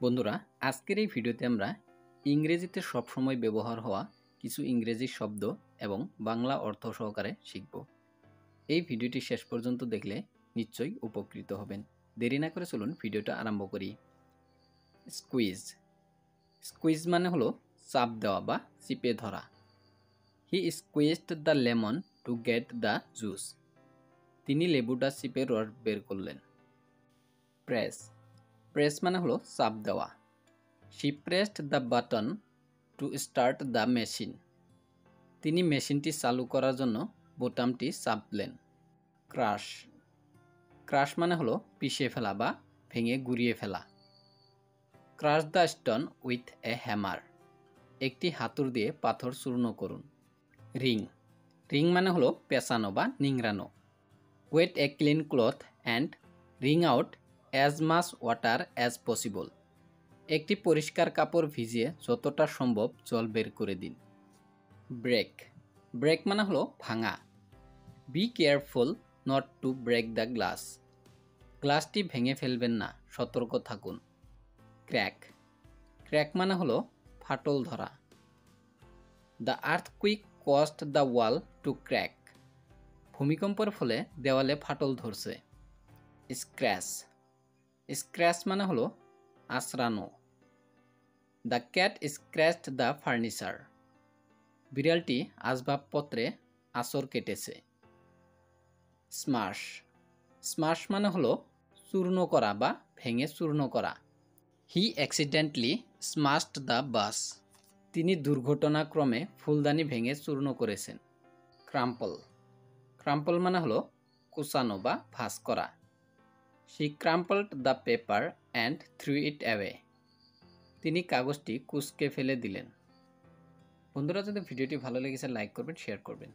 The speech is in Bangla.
বন্ধুরা, আজকের এই ভিডিওতে আমরা ইংরেজিতে সবসময় ব্যবহার হওয়া কিছু ইংরেজি শব্দ এবং বাংলা অর্থ সহকারে শিখব। এই ভিডিওটি শেষ পর্যন্ত দেখলে নিশ্চয়ই উপকৃত হবেন। দেরি না করে চলুন ভিডিওটা আরম্ভ করি। স্কুইজ। স্কুইজ মানে হলো চাপ দেওয়া বা চিপে ধরা। He squeezed the lemon to get the juice. তিনি লেবুটা চিপে রস বের করলেন। প্রেস। প্রেস মানে হলো চাপ দেওয়া। She pressed the button to start the machine. তিনি মেশিনটি চালু করার জন্য বোতামটি চাপলেন। ক্রাশ। ক্রাশ মানে হলো পিষে ফেলা বা ভেঙে গুঁড়িয়ে ফেলা। Crush the stone with a hammer. একটি হাতুড় দিয়ে পাথর চূর্ণ করুন। রিং। রিং মানে হলো পেঁচানো বা নিংড়ানো। Wet a clean cloth and wring out as much water as possible. একটি পরিষ্কার কাপড় ভিজিয়ে যতটা সম্ভব জল বের করে দিন। ব্রেক। ব্রেক মানে হলো ভাঙা। Be careful not to break the glass. গ্লাসটি ভেঙে ফেলবেন না, সতর্ক থাকুন। ক্র্যাক। ক্র্যাক মানে হলো ফাটল ধরা। The earthquake caused the wall to crack. ভূমিকম্পের ফলে দেওয়ালে ফাটল ধরছে। স্ক্র্যাচ। স্ক্র্যাচ মানে হলো আঁচড়ানো। The cat scratched the furniture. বিড়ালটি আসবাবপত্রে আঁচড় কেটেছে। স্মাশ। স্মাশ মানে হলো চূর্ণ করা বা ভেঙে চূর্ণ করা। হি অ্যাক্সিডেন্টলি স্মাশড দ্য বাস। তিনি দুর্ঘটনাক্রমে ফুলদানি ভেঙে চূর্ণ করেছেন। ক্রাম্পল। ক্রাম্পল মানে হলো কুচানো বা ভাঁজ করা। She crumpled the paper and threw it away. তিনি কাগজটি কুঁচকে ফেলে দিলেন। বন্ধুরা, যদি ভিডিওটি ভালো লেগেছে লাইক করবেন, শেয়ার করবেন।